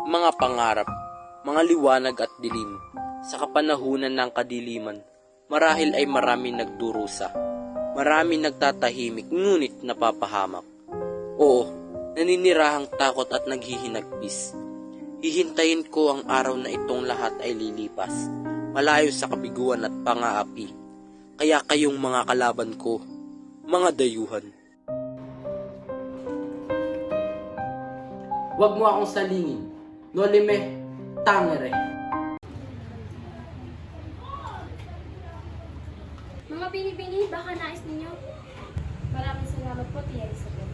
mga pangarap, mga liwanag at dilim. Sa kapanahunan ng kadiliman, marahil ay marami nagdurusa. Marami nagtatahimik ngunit napapahamak. Oo, naninirahang takot at naghihinagpis. Hihintayin ko ang araw na itong lahat ay lilipas, malayo sa kabiguan at pangaapi. Kaya kayong mga kalaban ko, mga dayuhan. Huwag mo akong salingin, nolime, tangere. Mga binibini, baka nais ninyo. Maraming salamat po, Tia Isabel.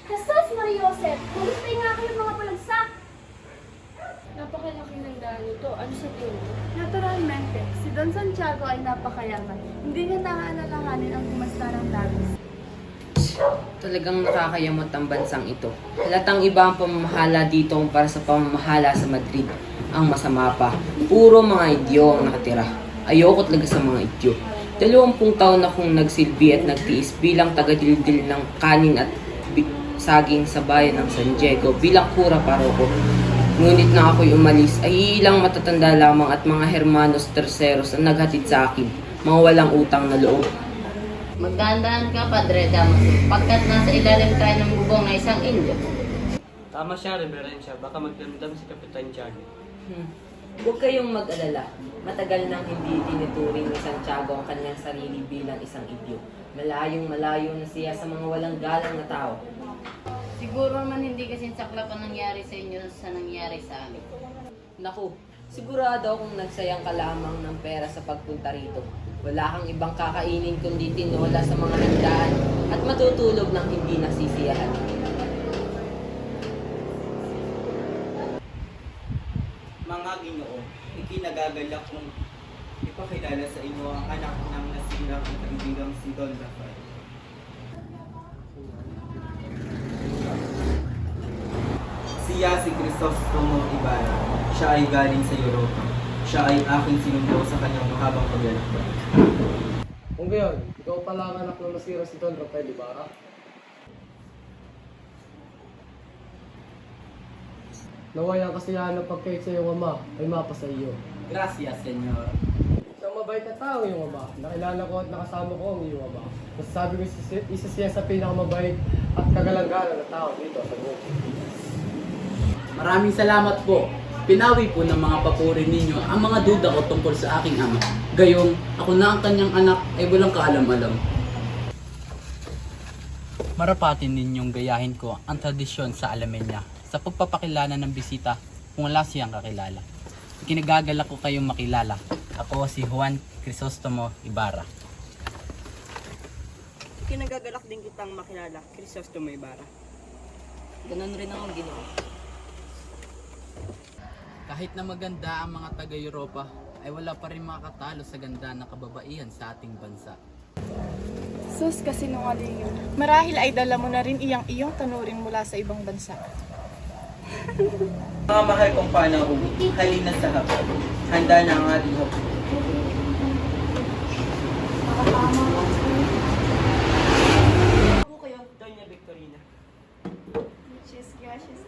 Jesus, Mariosep, kumustay nga kayo mga palagsak. Napakalaki ng daan ito. Ano sa tingin? Naturalmente, si Don Santiago ay napakayaman. Hindi niya nangaalalahanin ang kumasta ng dagos. Talagang nakakayamot ang bansang ito. Halatang iba ang pamamahala dito para sa pamamahala sa Madrid. Ang masama pa, puro mga idyo ang nakatira. Ayoko talaga sa mga idyo. 20 taon akong nagsilbi at nagtiis bilang taga-dildil ng kanin at saging sa bayan ng San Diego bilang kura paroko. Ngunit na ako'y umalis ay ilang matatanda lamang at mga hermanos terceros ang naghatid sa akin, mga walang utang na loob. Magdandaan ka, Padre Damaso, pagkat nasa ilalim tayo ng bubong na isang Indio. Tama siya, Reverensya. Baka magdamdam si Kapitan Tiago. Huwag kayong mag-alala. Matagal nang hindi tinuturing ni Santiago ang kanyang sarili bilang isang idyo. Malayong malayo na siya sa mga walang galang na tao. Siguro naman hindi kasi saklap ang nangyari sa inyo sa nangyari sa amin. Naku, sigurado akong nagsayang ka lamang ng pera sa pagpunta rito. Wala kang ibang kakainin kundi tinola sa mga handaan at matutulog ng hindi nasisiyahan. Mga Ginoo, ikinagagalak kong ipakilala sa inyo ang anak ng nasirang kaibigang si Don Rafael. Siya si Crisostomo Ibarra. Siya ay galing sa Europa. Siya ay aking sinundo sa kanyang mahabang paglalakbay. Kung gayon, ikaw pala ang anak ng nasira si Don Rafael Ibarra. Naway ang kasiyahan ng pagkait sa iyong ama ay mapa sa iyo. Gracias, Senyor. Isang mabait na tao ang iyong ama. Nakilala ko at nakasama ko ang iyong ama. Masasabi ko isa siya sa pinakamabait at kagalang-galang na tao dito sa mundo. Maraming salamat po. Pinawi po ng mga papuri ninyo ang mga duda ko tungkol sa aking ama. Gayong ako na ang kanyang anak ay walang kaalam-alam. Marapatin ninyong gayahin ko ang tradisyon sa Alamenya sa pagpapakilala ng bisita kung wala siyang kakilala. Kinagagalak ko kayong makilala. Ako si Juan Crisostomo Ibarra. Kinagagalak din kitang makilala, Crisostomo Ibarra. Ganun rin ang Ginoo. Kahit na maganda ang mga taga-Europa, ay wala pa rin makakatalo sa ganda ng kababaihan sa ating bansa. Sus, kasinungalingan. Marahil ay dala mo na rin iyong tanuring mula sa ibang bansa. Mga mahal kong panahon, halina sa hapon. Handa na ang ating hapon. Ako kayo, Doña Victorina. Muchas gracias.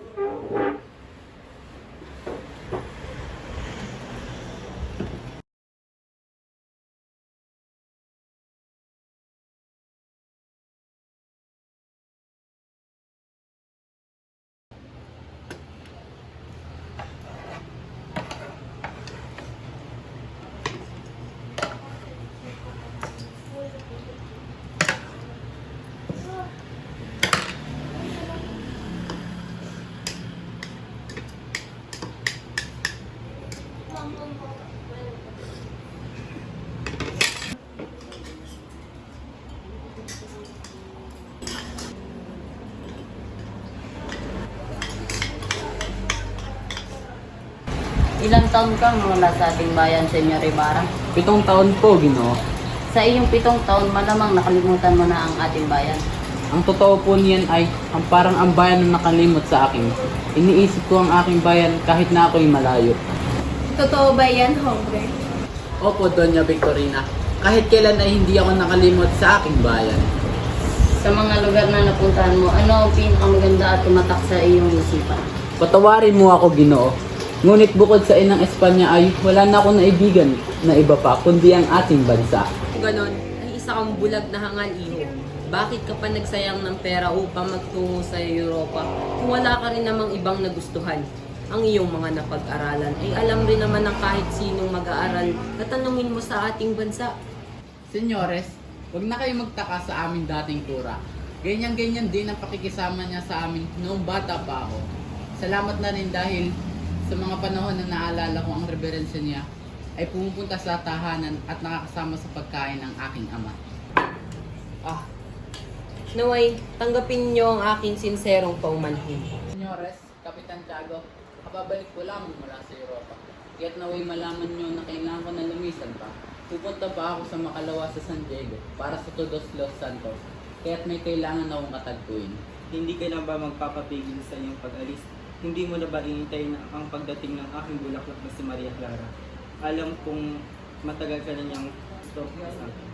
Ilang taon kang mula sa ating bayan, Senyor Ibarra? 7 taon po, Ginoo. Sa iyong 7 taon, malamang nakalimutan mo na ang ating bayan. Ang totoo po niyan ay ang parang ang bayan na nakalimot sa akin. Iniisip ko ang aking bayan kahit na ako'y malayo. Totoo ba yan, Hombre? Opo, Doña Victorina. Kahit kailan ay hindi ako nakalimot sa aking bayan. Sa mga lugar na napuntahan mo, ano ang pinakamaganda at tumatak sa iyong isipan? Patawarin mo ako, Ginoo. Ngunit bukod sa inang Espanya ay wala na akong naibigan na iba pa kundi ang ating bansa. Kung ganon, ay isa kang bulag na hangal, iho. Bakit ka pa nagsayang ng pera upang magtungo sa Europa kung wala ka rin namang ibang nagustuhan? Ang iyong mga napag-aralan ay alam rin naman ng kahit sinong mag-aaral na tanungin mo sa ating bansa. Senyores, huwag na kayo magtaka sa aming dating tura. Ganyan-ganyan din ang pakikisama niya sa amin noong bata pa ako. Salamat na rin dahil sa mga panahon na naalala ko ang reverensya niya ay pumupunta sa tahanan at nakakasama sa pagkain ng aking ama. Naway, tanggapin niyo ang aking sinserong paumanhin. Senyores, Kapitan Tiago, kababalik ko lamang mula sa Europa. Kaya't naway malaman niyo na kailangan ko na lumisan pa. Pupunta pa ako sa Makalawa sa San Diego para sa Todos los Santos. Kaya't may kailangan akong katagpuin. Hindi ka na ba magpapapigil sa iyong pag-alis? Hindi mo na ba iintay na ang pagdating ng aking bulaklak na si Maria Clara? Alam kong matagal ka na niyang stop sa akin.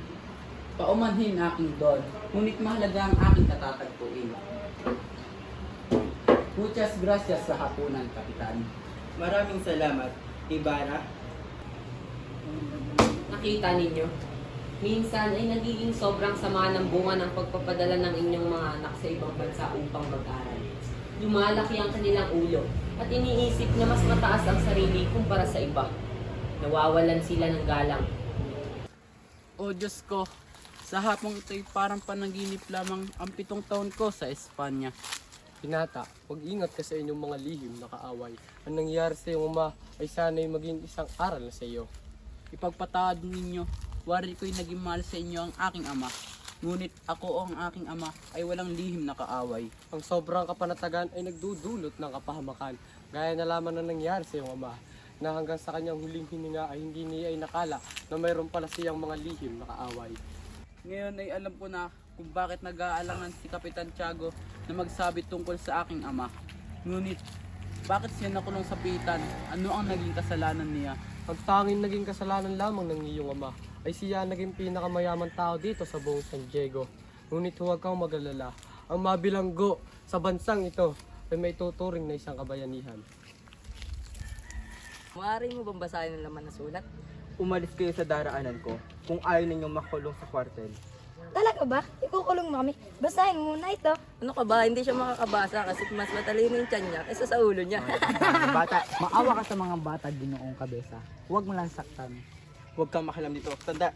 Paumanhin aking Don, ngunit mahalaga ang aking katatagpuin. Muchas gracias sa hapunan, Kapitan. Maraming salamat, Ibarra. Nakita ninyo, minsan ay nagiging sobrang sama ng bunga ng pagpapadala ng inyong mga anak sa ibang bansa upang mag-aral. Lumalaki ang kanilang ulo at iniisip na mas mataas ang sarili kumpara sa iba. Nawawalan sila ng galang. O Diyos ko, sa hapong ito'y parang panaginip lamang ang 7 taon ko sa Espanya. Binata, mag-ingat ka sa inyong mga lihim na kaaway. Ang nangyari sa iyong ama ay sana'y maging isang aral na sa iyo. Ipagpatawad ninyo, wari ko'y naging mahal sa inyo ang aking ama. Ngunit ako o ang aking ama ay walang lihim na kaaway. Ang sobrang kapanatagan ay nagdudulot ng kapahamakan. Gaya na lamang na nangyari sa iyong ama, na hanggang sa kanyang huling hininga ay hindi niya ay nakala na mayroon pala siyang mga lihim na kaaway. Ngayon ay alam ko na kung bakit nag-aalangan si Kapitan Tiago na magsabi tungkol sa aking ama. Ngunit, bakit siya nakulong sa pitan? Ano ang naging kasalanan niya? Ang tanging naging kasalanan lamang ng iyong ama ay siya naging pinakamayaman tao dito sa buong San Diego. Ngunit huwag kang mag-alala, ang mabilanggo sa bansang ito ay may tuturing na isang kabayanihan. Maaari mo bang basahin ang laman ng sulat? Umalis kayo sa daraanan ko kung ayaw ninyong makulong sa kwartel. Talaga ba? Ikukulong mo kami. Basahin mo muna ito. Ano ka ba? Hindi siya makakabasa kasi mas matalino yung tiyan niya kaysa sa ulo niya. Bata, Maawa ka sa mga bata, Ginoong Kabesa. Huwag mo lang saktan. huwag kang makialam dito. Tanda.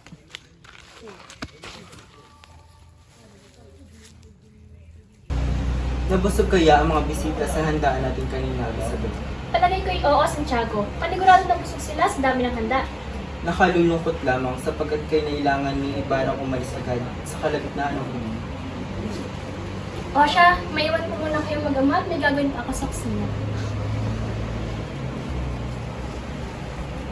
Nabusog kaya ang mga bisita sa handaan natin kanina, Elizabeth? Palagay ko'y oo, Santiago. Panigurado na busog sila sa dami ng handa. Nakalulungkot lamang sapagkat kailangan ni Ibarang umalis agad sa kalagitnaan ng mundo. O siya, maiwan ko muna kayo mag-ama at may gagawin pa ako sa kusina.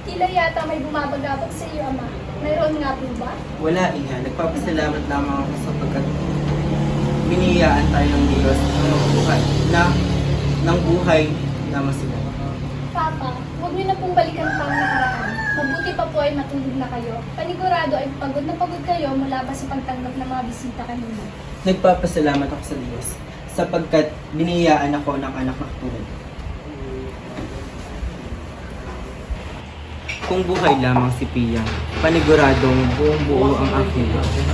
Tila yata may bumabagabag sa iyo, Ama. Mayroon nga po ba? Wala, Iha. Nagpapasalamat lamang ako sapagkat biniyaan tayo ng Diyos ng buhay na masigla. Papa, huwag niyo na pong balikan pa ang nakaraan. Mabuti pa po ay matulog na kayo. Panigurado ay pagod na pagod kayo mula pa sa pagtanggap ng mga bisita kanina. Nagpapasalamat ako sa Diyos sapagkat biniyaan ako ng anak na katulad. Kung buhay lamang si Pia, paniguradong buong buo ang aking buhay.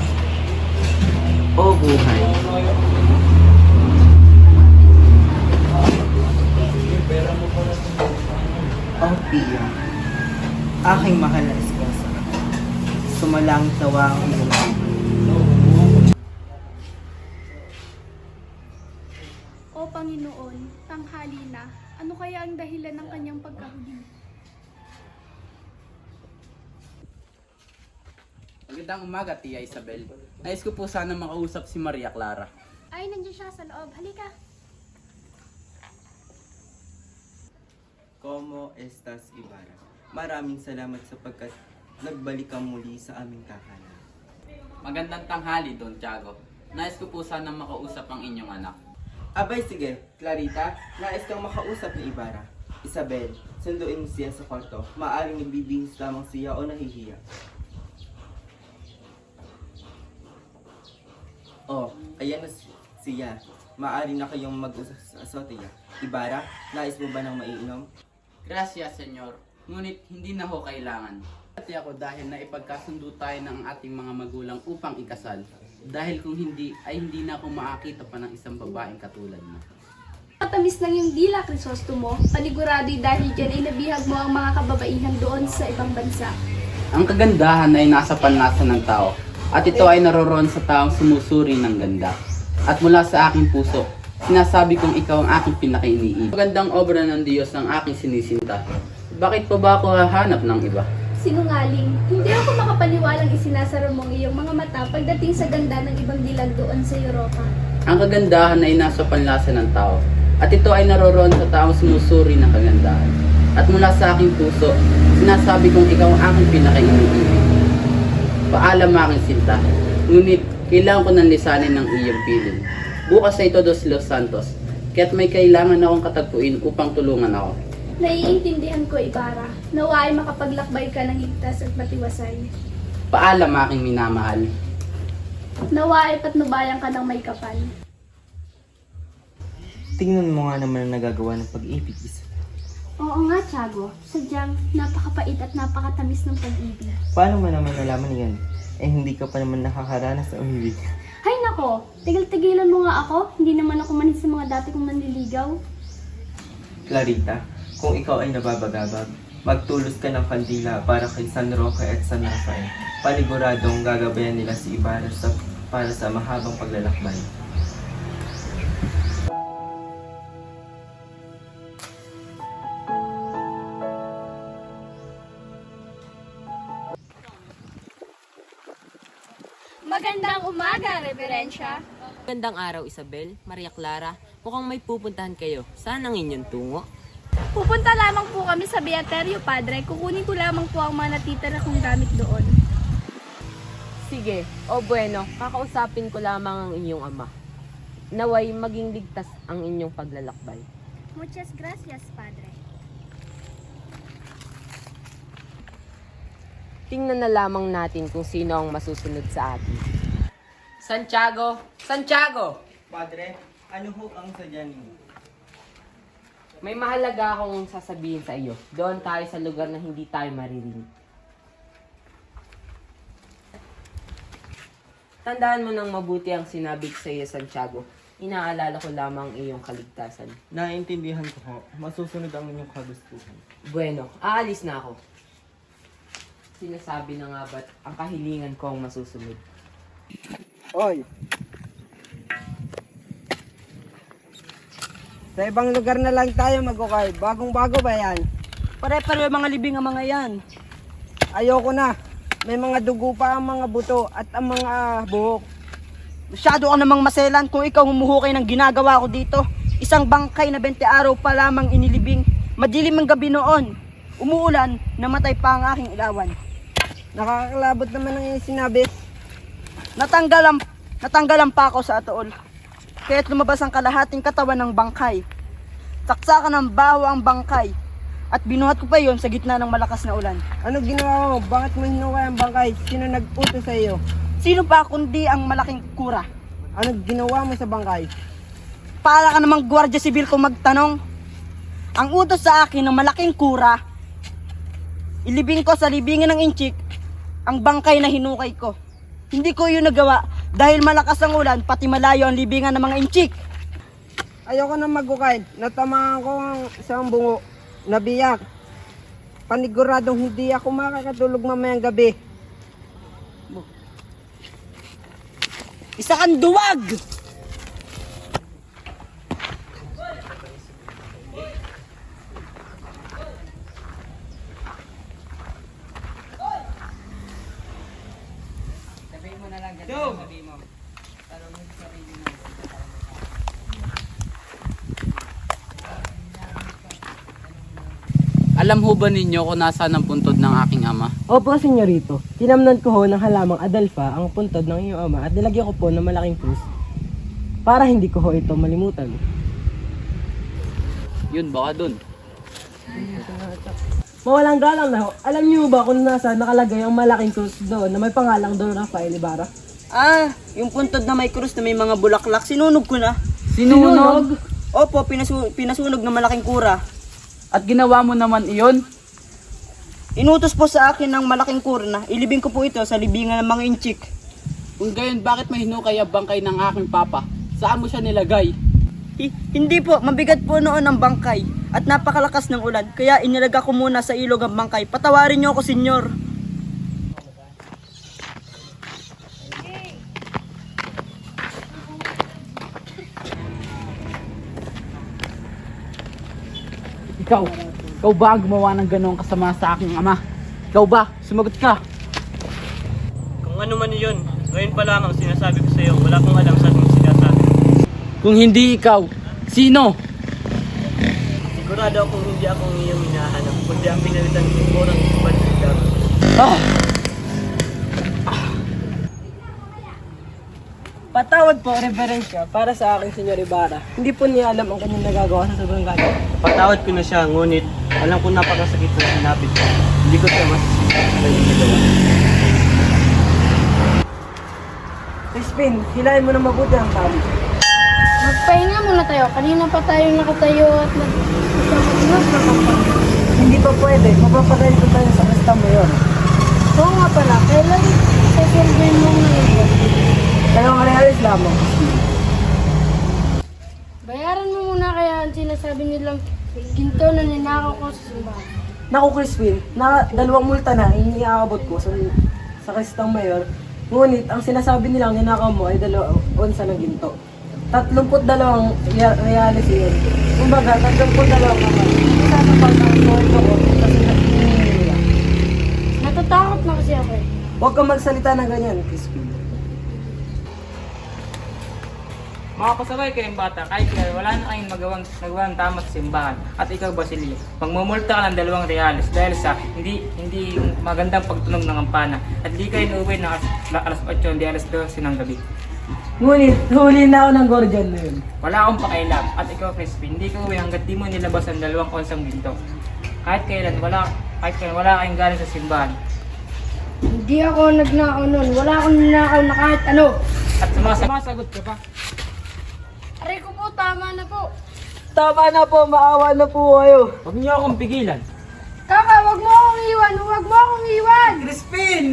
O buhay. O Pia, aking mahal na esposa, sumalangit nawa ang iyong buhay. O Panginoon, tanghali na, ano kaya ang dahilan ng kanyang pagkahuli? Magandang umaga, Tia Isabel. Nais ko po sana makausap si Maria Clara. Ay, nandiyan siya sa loob. Halika. Como estas, Ibarra? Maraming salamat sapagkat nagbalik ka muli sa aming tahanan. Magandang tanghali, Don Tiago. Nais ko po sana makausap ang inyong anak. Abay, sige. Clarita, nais kang makausap ni Ibarra. Isabel, sunduin mo siya sa kwarto. Maaring nagbibihis lamang siya o nahihiya. Oh, ayan na siya. Maaari na kayong mag-usap sa azotea. Ibarra, nais mo ba ng maiinom? Gracias, senyor. Ngunit hindi na ho kailangan. Pati ako dahil na ipagkasundo tayo ng ating mga magulang upang ikasal. Dahil kung hindi, ay hindi na ako makakita pa ng isang babaeng katulad mo. Matamis lang yung dila, Crisostomo. Panigurado'y dahil dyan ay nabihag mo ang mga kababaihan doon sa ibang bansa. Ang kagandahan ay nasa panlasa ng tao. At ito ay naroroon sa taong sumusuri ng ganda. At mula sa aking puso, sinasabi kong ikaw ang aking pinakainiibig. Magandang obra ng Diyos ang aking sinisinta. Bakit pa ba ako hahanap ng iba? Sinungaling, hindi ako makapaniwalang isinasara mong iyong mga mata pagdating sa ganda ng ibang dilag doon sa Europa. Ang kagandahan ay nasa panlasa ng tao. At ito ay naroroon sa taong sumusuri ng kagandahan. At mula sa aking puso, sinasabi kong ikaw ang aking pinakainiibig. Paalam aking sinta, ngunit kailangan ko ng lisanin ng iyong piling. Bukas ay Todos Los Santos, kaya't may kailangan akong katagpuin upang tulungan ako. Naiintindihan ko, Ibarra. Nawa ay makapaglakbay ka ng ligtas at matiwasay. Paalam aking minamahal. Nawa ay patnubayan ka ng may kapal. Tingnan mo nga naman ang nagagawa ng pag-ibig. Oo nga, Tiago. Sadyang napakapait at napakatamis ng pag-ibig. Paano mo naman nalaman yan? Eh hindi ka pa naman nakakaranas sa umibig. Hay nako, tigil-tigilan mo nga ako. Hindi naman ako manhid sa mga dati kong manliligaw. Clarita, kung ikaw ay nababagabag, magtulos ka ng kandila para kay San Roque at San Rafael. Paniguradong gagabayan nila si Ibarra para sa mahabang paglalakbay. Magandang umaga, Reverensya. Magandang araw, Isabel, Maria Clara. Mukhang may pupuntahan kayo. Saan ang inyong tungo? Pupunta lamang po kami sa Beaterio, Padre. Kukunin ko lamang po ang mga natitira kong gamit doon. Sige, o bueno, kakausapin ko lamang ang inyong ama. Naway maging ligtas ang inyong paglalakbay. Muchas gracias, Padre. Tingnan na lamang natin kung sino ang masusunod sa atin. Santiago! Santiago! Padre, ano ho ang sadya ninyo? May mahalaga akong sasabihin sa iyo. Doon tayo sa lugar na hindi tayo maririnig. Tandaan mo ng mabuti ang sinabi ko sa iyo, Santiago. Inaalala ko lamang ang iyong kaligtasan. Naiintindihan ko ho. Masusunod ang inyong kagustuhan. Bueno, aalis na ako. Sinasabi na nga ba't ang kahilingan ko ang masusunod? Oy! Sa ibang lugar na lang tayo mag-ukay. Bagong-bago ba yan? Pare-pare mga libing ang mga yan. Ayoko na. May mga dugo pa ang mga buto at ang mga buhok. Masyado ka namang maselan kung ikaw humuhukay ng ginagawa ko dito. Isang bangkay na 20 araw pa lamang inilibing. Madilim ang gabi noon. Umuulan, namatay pa ang aking ilawan. Nakakalabot naman ang iyong sinabi. Natanggalan pa ako sa atool. Kaya't lumabas ang kalahating katawan ng bangkay. Saksakan ng baho ang bangkay. At binuhat ko pa yon sa gitna ng malakas na ulan. Ano ginawa mo? Bakit mo hinukay ang bangkay? Sino nag-utos sa iyo? Sino pa kundi ang malaking kura? Ano ginawa mo sa bangkay? Para ka namang gwardiya sibil kung magtanong. Ang utos sa akin ng malaking kura, ilibing ko sa libingan ng inchik ang bangkay na hinukay ko. Hindi ko yun nagawa dahil malakas ang ulan pati malayo ang libingan ng mga inchik. Ayoko na magukay. Natamaan ko ang isang bungo. Nabiyak. Paniguradong hindi ako makakatulog mamayang gabi. Isa kang duwag! Alam ho ba ninyo kung nasaan ang puntod ng aking ama? Opo, senyorito. Tinamnan ko ho ng halamang Adelpha ang puntod ng iyong ama at nilagyan ko po ng malaking krus para hindi ko ho ito malimutan. Yun, baka dun. Mawalang galang na ho. Alam niyo ba kung nasaan nakalagay ang malaking krus doon na may pangalang Don Rafael Ibarra? Ah, yung puntod na may krus na may mga bulaklak, sinunog ko na. Sinunog? Opo, pinasunog ng malaking kura. At ginawa mo naman iyon? Inutos po sa akin ng malaking kura na ilibing ko po ito sa libingan ng mga inchik. Kung gayon, bakit may hinukay ang bangkay ng aking papa? Saan mo siya nilagay? Hindi po, mabigat po noon ang bangkay at napakalakas ng ulan. Kaya inilaga ko muna sa ilog ang bangkay. Patawarin niyo ako, senyor. Ikaw ba ang gumawa ng ganoong kasama sa aking ama? Ikaw ba? Sumagot ka! Kung ano man yun, ngayon pa lamang sinasabi ko sa iyo, wala kong alam sa aking sinasabi. Kung hindi ikaw, sino? Sigurado akong hindi akong iyong hinahanap, kundi ang pinalitan ng kurang ibalidad. Ah! Patawad po, reverensya, para sa akin, senyor Ibarra. Hindi po niya alam ang kanyang nagagawa sa sobrang galit. Patawad ko na siya, ngunit alam ko napakasakit ng sinapit ko. Hindi ko siya masisisi sa kanyang nagawa. Crispin, hilahin mo na mabuti ang tali. Magpahinga muna tayo. Kanina pa tayo nakatayo at nagkakapas. Hindi pa pwede, mapapagalit ko tayo sa kasta mo yun. Oo nga pala, kailan sasabihin mo ngayon? Dalawang reales lamang. Bayaran mo muna kaya ang sinasabi nilang ginto na ninakaw ko sa simbahan. Naku, Crispin, na dalawang multa na iniaabot ko sa kastang mayor. Ngunit, ang sinasabi nilang ninakaw mo ay 2 onsa ng ginto. 32 reales yun. Kumbaga, 32 kamay. Isasapag ang sweldo ko kasi nila. Natatakot na kasi ako eh. Huwag kang magsalita ng ganyan, Crispin. Mga pasaway kayong bata, kahit wala na kayong magawang tama sa simbahan. At ikaw, Basilio, magmumulta ka ng 2 reales dahil sa hindi magandang pagtunog ng kampana at di kayo uuwi ng alas 8, hindi alas 12 ng gabi. Ngunit, huli na ako ng Gordian na yun. Wala akong pakialam. At ikaw, Crispin, hindi ka uwi hanggat di mo nilabas ang 2 onsang ginto. Kahit kailan wala kayong galing sa simbahan. Hindi ako nagnakaw nun. Wala akong ninakaw na kahit ano. At sumasagot ka pa. Aray ko po, tama na po. Tama na po, maawa na po kayo. Huwag niyo akong pigilan. Kaka, wag mo akong iwan. Wag mo akong iwan. Crispin!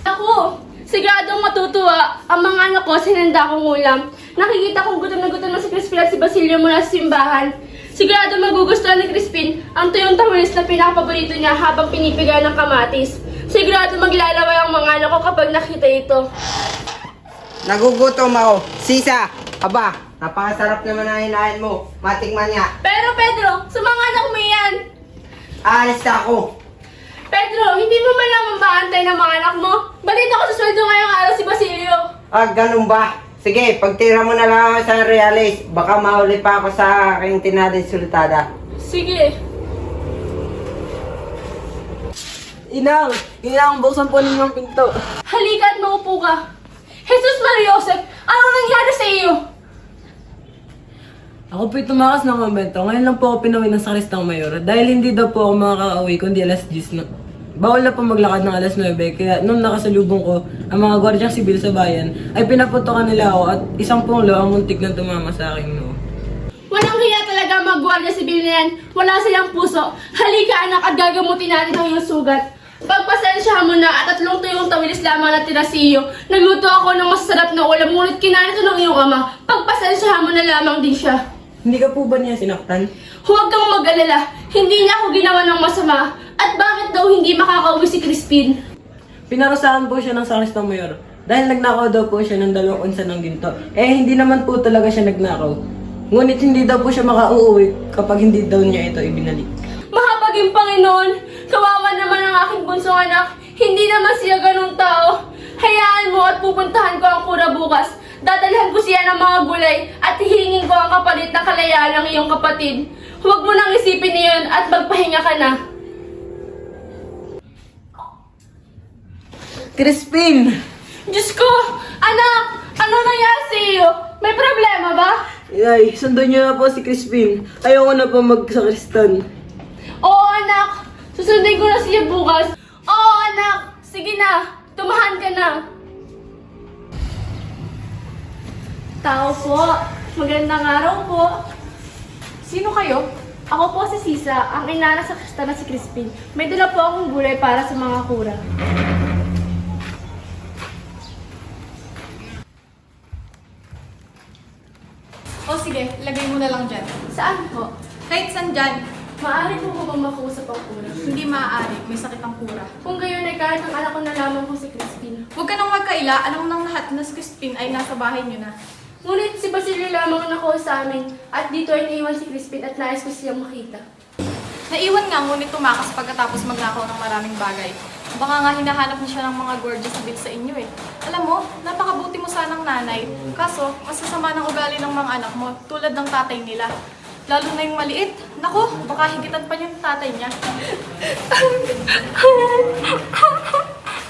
Ako, siguradong matutuwa ang mga anak ko sinanda kong ulam. Nakikita kong gutom na si Crispin at si Basilio mula sa simbahan. Sigurado magugustuhan ni Crispin ang tuyong tawilis na pinakapaborito niya habang pinipiga ng kamatis. Sigurado maglalaway ang mga anak ko kapag nakita ito. Nagugutom ako. Sisa, aba, napakasarap naman ang hinahin mo. Matikman niya. Pero Pedro, sa mga anak mo yan. Aalis na ako. Pedro, hindi mo man lang mabaantay ng mga anak mo. Balita ko sa sweldo ngayong araw si Basilio. Ah, ganun ba? Sige, pagtira mo na lang ako sa reales. Baka mahuli pa ako sa aking tinading sultada. Sige. Inang, buksan po ninyo ang pinto. Halika at maupo ka. Jesus Maria Joseph, anong nangyari sa iyo? Ako po'y tumakas ng komento. Ngayon lang po ako pinawin ng Sakristang Mayor dahil hindi daw po ako makaka-uwi kundi alas 10 na. Bawal na po maglakad ng alas 9 kaya nung nakasalubong ko ang mga gwardyang sibil sa bayan ay pinaputokan nila ako at isang punglo ang muntik na tumama sa akin no. Walang hiya talaga mag-gwardiya sibil na yan. Wala silang puso. Halika anak at gagamutin natin ang iyong sugat. Pagpasensyahan mo na at 3 tuyong tawilis lamang na tira sa iyo. Nagluto ako ng masasarap na ulam ngunit kinain ito ng iyong ama. Pagpasensyahan mo na lamang din siya. Hindi ka po ba niya sinaktan? Huwag kang mag-alala. Hindi niya ako ginawa ng masama. At bakit daw hindi makakauwi si Crispin? Pinarusahan po siya ng Sakristang Mayor dahil nagnakaw daw po siya ng 2 onsa ng ginto. Eh hindi naman po talaga siya nagnakaw. Ngunit hindi daw po siya makauwi kapag hindi daw niya ito ibinalik. Mahabaging Panginoon, kawawa naman ang aking bunsong anak. Hindi naman siya ganung tao. Hayaan mo at pupuntahan ko ang kura bukas. Dadalhan ko siya ng mga gulay at hihingin ko ang kapalit na kalayaan ng iyong kapatid. Huwag mo nang isipin iyon at magpahinga ka na. Crispin! Diyos ko! Anak! Ano nangyari sa iyo? May problema ba? Ay, sundan niyo na po si Crispin. Ayoko na po magsakristan. Oo anak! Susundin ko na siya bukas. Oo anak! Sige na! Tumahan ka na! Tao po. Magandang araw po. Sino kayo? Ako po si Sisa, ang ina sa kasta na si Crispin. May dala po akong gulay para sa mga kura. O sige, lagay mo na lang dyan. Saan po? Kahit saan dyan, Maaari po bang makuusap ang kura? hindi maaari. May sakit ang kura. Kung gayon ay kahit ang anak ko na lamang po si Crispin. Huwag ka nang magkaila. Alam mo nang lahat na si Crispin ay nasa bahay niyo na. Ngunit si Basilio lamang ang nakuha sa amin at dito ay naiwan si Crispin at nais ko siyang makita. Naiwan nga, ngunit tumakas pagkatapos magnakaw ng maraming bagay. Baka nga hinahanap niya siya ng mga gorgeous bits sa inyo eh. Alam mo, napakabuti mo sanang nanay. Kaso, masasama ng ugali ng mga anak mo, tulad ng tatay nila. Lalo na yung maliit. Naku, baka higitan pa niya yung tatay niya.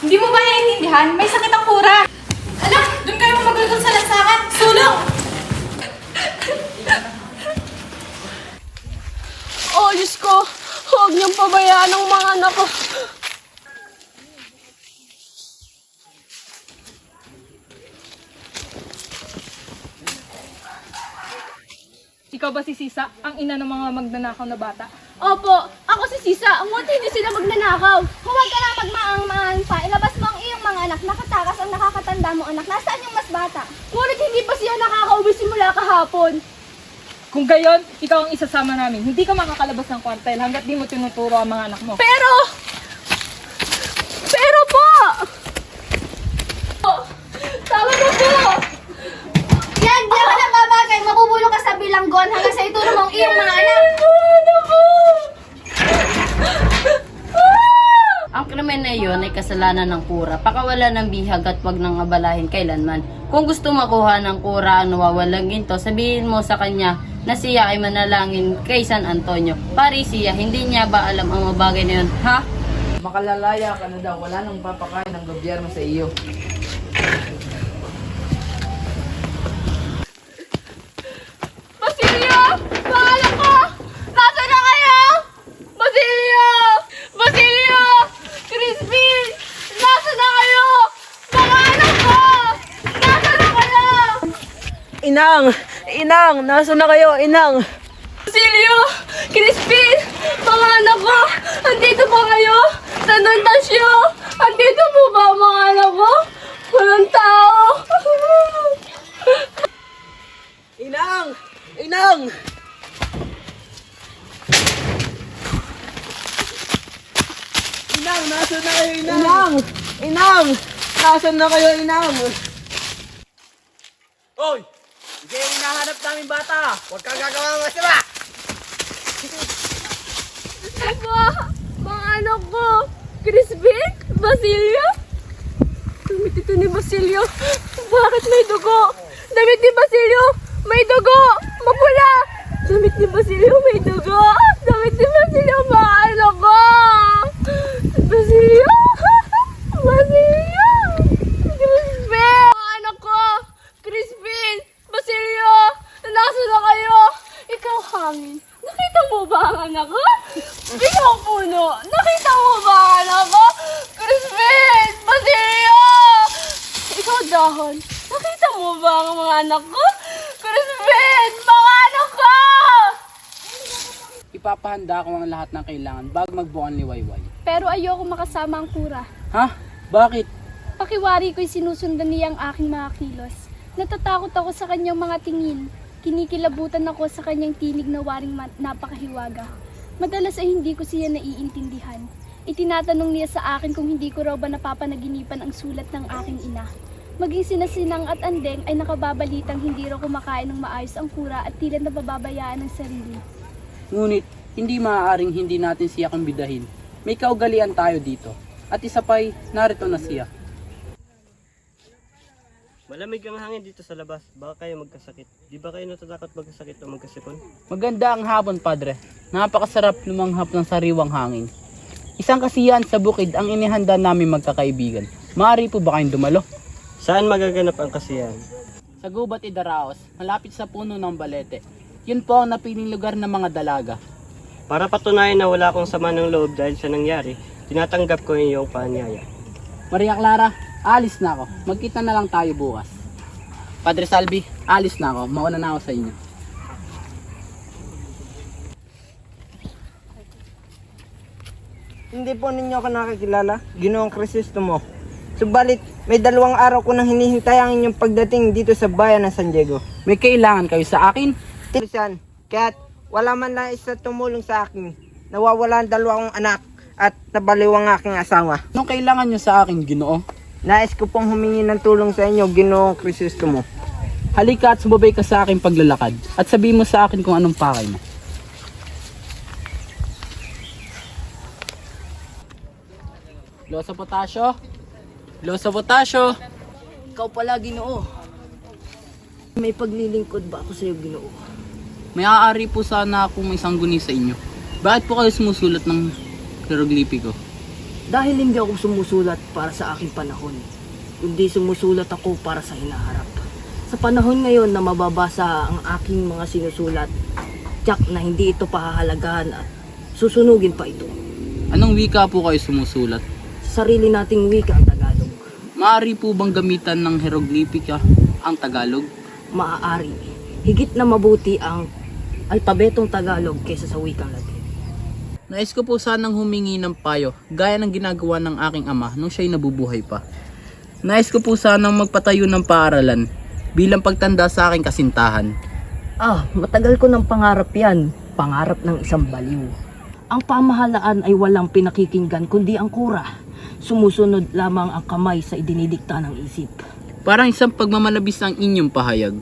Hindi mo ba naiintindihan? May sakit ang kura. Alam, doon kayo magulog sa lansangan. Sulong! Oh, Diyos ko! Huwag niyong pabayaan ang mga anak ko. Ikaw ba si Sisa, ang ina ng mga magnanakaw na bata? Opo, ako si Sisa. Ang muti hindi sila magnanakaw. Huwag ka lang magmaang-maang pa. Ilabas mo ang iyong mga anak. Nakatakas ang nakakatanda mo anak. Nasaan yung mas bata? Ngunit hindi pa siya nakakauwi simula kahapon. Kung gayon, ikaw ang isasama namin. Hindi ka makakalabas ng kwartel hanggat di mo tinuturo ang mga anak mo. Pero po! Tama na po! Yan, di ako nang babagay. Mabubulong ka sa bilanggon hanggang sa ituro mo ang iyong mga anak. Ang krimen na iyon ay kasalanan ng kura. Pakawala ng bihag at wag nang abalahin kailanman. Kung gusto makuha ng kura ang nawawalang ginto, sabihin mo sa kanya na siya ay manalangin kay San Antonio. Pari siya, hindi niya ba alam ang mga bagay na yun, ha? Makalalaya ka na daw. Wala nang papakain ng gobyerno sa iyo. Basilio! Pangalan ko! Nasaan na kayo? Basilio! Basilio! Crispin! Nasaan na kayo? Pangalan ko! Nasaan na kayo? Inang! Inang! Nasaan na kayo, Inang? Basilio! Crispin! Mga anak ko! Andito ba kayo? Tanong Tasyo! Andito po ba ang mga anak ko? Walang tao! Inang! Inang! Inang! Nasaan na kayo, Inang? Inang! Inang! Nasaan na kayo, Inang? Hoy! Sige, hinahanap namin bata! Huwag kang gagawa masama! Aba! Mga anak ko! Crispin? Basilio? Damit ito ni Basilio. Bakit may dugo? Damit ni Basilio! May dugo! Magmula! Damit ni Basilio may dugo! Damit ni Basilio, mga anak ko! Basilio! Basilio! Crispin! Mga anak ko! Crispin! Basilio! Nasaan na kayo? Ikaw, hangin. Nakita mo ba ang anak ko? Ikaw, puno. Nakita mo ba ang anak ko? Crispin! Basilio! Ikaw, dahon. Nakita mo ba ang mga anak ko? Crispin! Mga anak ko! Ipapahanda ko ang lahat ng kailangan bago magbukan ni Wayway. Pero ayoko makasama ang kura. Ha? Bakit? Pakiwari ko'y sinusundan niya ang aking mga kilos. Natatakot ako sa kanyang mga tingin. Kinikilabutan ako sa kanyang tinig na waring napakahiwaga. Madalas ay hindi ko siya naiintindihan. Itinatanong niya sa akin kung hindi ko raw ba napapanaginipan ang sulat ng aking ina. Maging sina Sinang at Andeng ay nakababalitang hindi raw kumakain ng maayos ang kura at tila nabababayaan ng sarili. Ngunit, hindi maaaring hindi natin siya kumbidahin. May kaugalian tayo dito. At isa pa'y, narito na siya. Malamig ang hangin dito sa labas. Baka kayo magkasakit. Di ba kayo natatakot magkasakit o magkasipon? Maganda ang hapon, Padre. Napakasarap lumanghap ng sariwang hangin. Isang kasiyahan sa bukid ang inihanda namin magkakaibigan. Maaari po ba kayong dumalo? Saan magaganap ang kasiyahan? Sa Gubat Idaraos, malapit sa puno ng Balete. Yun po ang napiling lugar ng mga dalaga. Para patunayan na wala akong sama ng loob dahil sa nangyari, tinatanggap ko yung iyong paanyaya. Maria Clara, alis na ako. Magkita na lang tayo bukas. Padre Salvi, alis na ako. Mauna na ako sa inyo. Hindi po ninyo ako nakikilala, Ginoong Crisostomo. Subalit, may 2 araw ko nang hinihintay ang inyong pagdating dito sa bayan ng San Diego. May kailangan kayo sa akin? Tisan, kaya't wala man lang isa tumulong sa akin. Nawawala ang 2 kong anak at nabaliw ang aking asawa. Anong kailangan nyo sa akin, Ginoo? Nais ko pong humingi ng tulong sa inyo, Ginoong Crisostomo. Halika at sumabay ka sa aking paglalakad at sabihin mo sa akin kung anong pakay mo. Losa Potasio? Losa Potasio? Ikaw pala, Ginoo. May paglilingkod ba ako sa iyo, Ginoo? May aari po sana akong may sangguni sa inyo. Bakit po kayo sumusulat ng hieroglipiko? Dahil hindi ako sumusulat para sa aking panahon, kundi sumusulat ako para sa hinaharap. Sa panahon ngayon na mababasa ang aking mga sinusulat, tiyak na hindi ito pahahalagahan at susunugin pa ito. Anong wika po kayo sumusulat? Sarili nating wika ang Tagalog. Maaari po bang gamitan ng hieroglipika ang Tagalog? Maaari. Higit na mabuti ang alpabetong Tagalog kaysa sa wikang Latin. Nais ko po sanang humingi ng payo, gaya ng ginagawa ng aking ama nung siya'y nabubuhay pa. Nais ko po sanang magpatayo ng paaralan bilang pagtanda sa aking kasintahan. Matagal ko ng pangarap yan. Pangarap ng isang baliw. Ang pamahalaan ay walang pinakikinggan kundi ang kura. Sumusunod lamang ang kamay sa idinidikta ng isip. Parang isang pagmamalabis ang inyong pahayag.